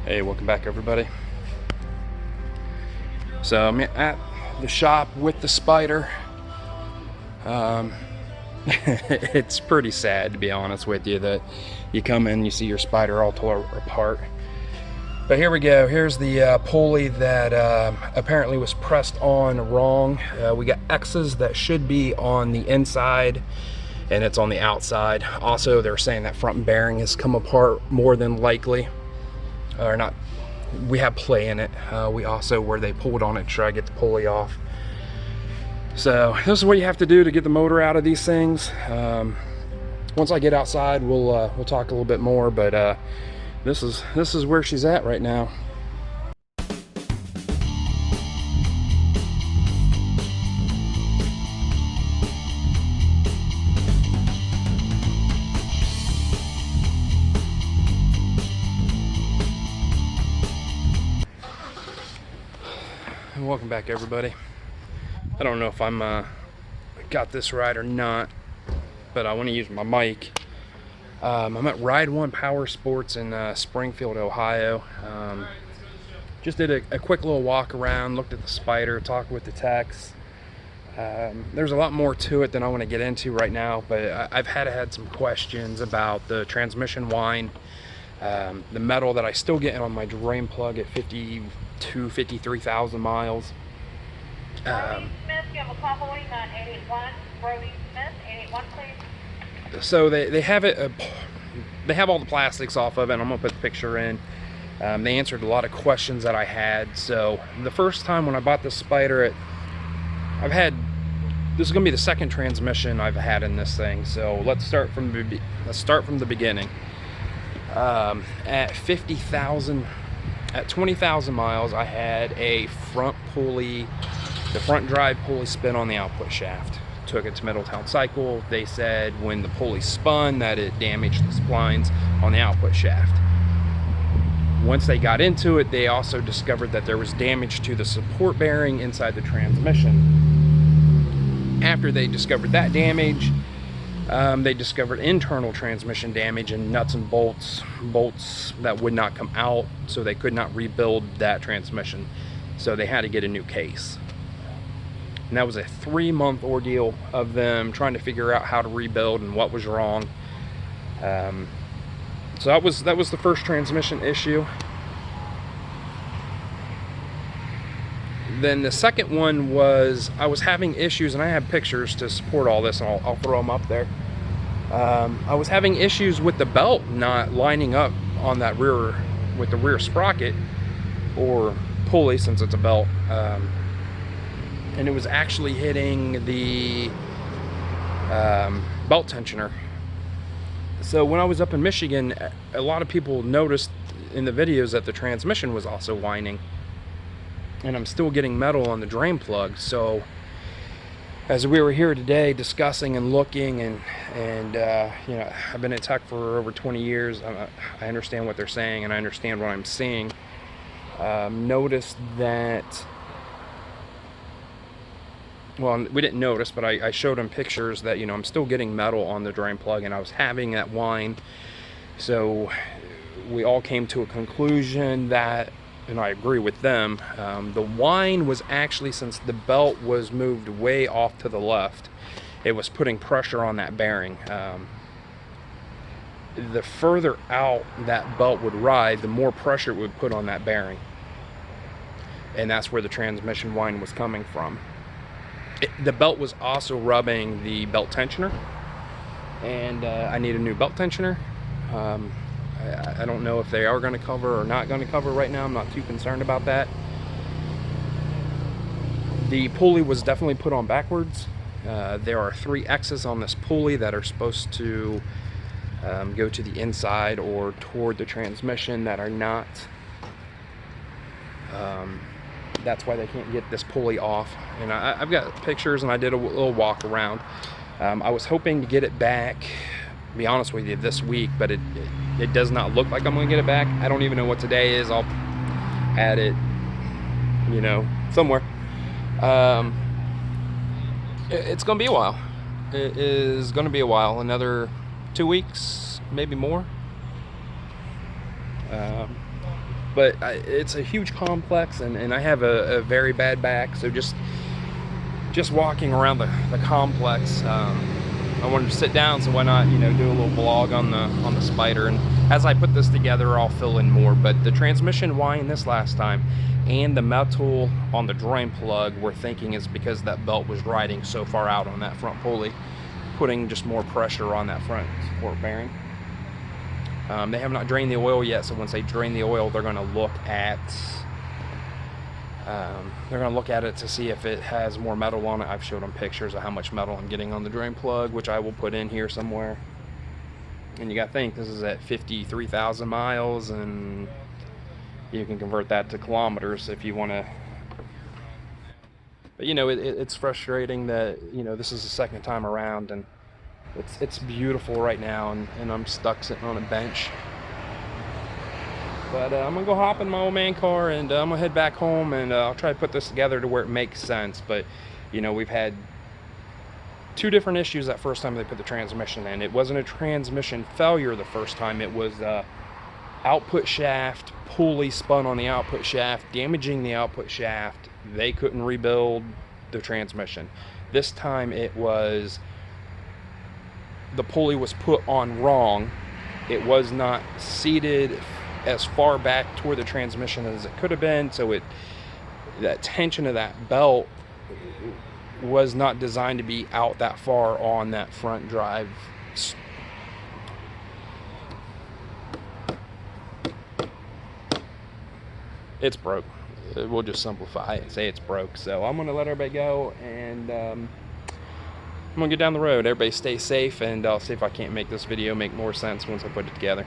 Hey, welcome back everybody. So I'm at the shop with the Spyder. It's pretty sad, to be honest with you, that you come in, you see your Spyder all tore apart. But here we go. Here's the pulley that apparently was pressed on wrong. We got X's that should be on the inside, and it's on the outside. Also, they're saying that front bearing has come apart more than likely. Or not, we have play in it. We also, where they pulled on it to try to get the pulley off. So this is what you have to do to get the motor out of these things. Once I get outside, we'll talk a little bit more, but this is where she's at right now. Welcome back everybody. I don't know if I'm got this right or not, but I want to use my mic. I'm at Ride One Power Sports in Springfield, Ohio. Just did a quick little walk around, looked at the Spyder, talked with the techs. There's a lot more to it than I want to get into right now, but I've had some questions about the transmission whine, the metal that I still get on my drain plug at 53,000 miles. So they have it. They have all the plastics off of it. And I'm gonna put the picture in. They answered a lot of questions that I had. So the first time when I bought this Spyder, this is gonna be the second transmission I've had in this thing. So let's start from the beginning. At 50,000. At 20,000 miles, I had a front pulley, the front drive pulley spin on the output shaft. Took it to Middletown Cycle. They said when the pulley spun that it damaged the splines on the output shaft. Once they got into it, they also discovered that there was damage to the support bearing inside the transmission. After they discovered that damage, they discovered internal transmission damage and nuts and bolts that would not come out, so they could not rebuild that transmission. So they had to get a new case. And that was a 3-month ordeal of them trying to figure out how to rebuild and what was wrong. So that was the first transmission issue. Then the second one was I was having issues, and I have pictures to support all this, and I'll throw them up there. I was having issues with the belt not lining up on that rear, with the rear sprocket or pulley, since it's a belt, and it was actually hitting the belt tensioner. So when I was up in Michigan, a lot of people noticed in the videos that the transmission was also whining, and I'm still getting metal on the drain plug. So as we were here today discussing and looking, and you know, I've been in tech for over 20 years. I understand what they're saying, and I understand what I'm seeing. Noticed that, well, we didn't notice, but I showed them pictures that, you know, I'm still getting metal on the drain plug, and I was having that whine. So we all came to a conclusion that, and I agree with them, the whine was actually, since the belt was moved way off to the left, it was putting pressure on that bearing. The further out that belt would ride, the more pressure it would put on that bearing. And that's where the transmission whine was coming from. The belt was also rubbing the belt tensioner, and I need a new belt tensioner. I don't know if they are going to cover or not going to cover right now. I'm not too concerned about that. The pulley was definitely put on backwards. There are 3 X's on this pulley that are supposed to go to the inside or toward the transmission that are not. That's why they can't get this pulley off. And I've got pictures, and I did a little walk around. I was hoping to get it back, to be honest with you, this week, but it does not look like I'm going to get it back. I don't even know what today is. I'll add it, you know, somewhere. It's going to be a while. It is going to be a while. Another 2 weeks, maybe more. But it's a huge complex, and I have a very bad back, so just walking around the complex, I wanted to sit down, so why not, you know, do a little vlog on the Spyder. And as I put this together, I'll fill in more. But the transmission whined this last time, and the metal on the drain plug, we're thinking is because that belt was riding so far out on that front pulley, putting just more pressure on that front support bearing. They have not drained the oil yet, so once they drain the oil, they're going to look at it to see if it has more metal on it. I've showed them pictures of how much metal I'm getting on the drain plug, which I will put in here somewhere. And you got to think, this is at 53,000 miles, and you can convert that to kilometers if you want to. But you know, it's frustrating that, you know, this is the second time around, and it's beautiful right now, and I'm stuck sitting on a bench. But I'm gonna go hop in my old man car, and I'm gonna head back home, and I'll try to put this together to where it makes sense. But you know, we've had two different issues that first time they put the transmission in. It wasn't a transmission failure the first time, it was output shaft pulley spun on the output shaft, damaging the output shaft. They couldn't rebuild the transmission. This time it was the pulley was put on wrong. It was not seated as far back toward the transmission as it could have been, so that tension of that belt was not designed to be out that far on that front drive. It's broke. We'll just simplify it and say it's broke. So I'm gonna let everybody go, and I'm gonna get down the road. Everybody stay safe, and I'll see if I can't make this video make more sense once I put it together.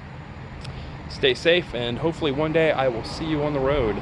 Stay safe, and hopefully one day I will see you on the road.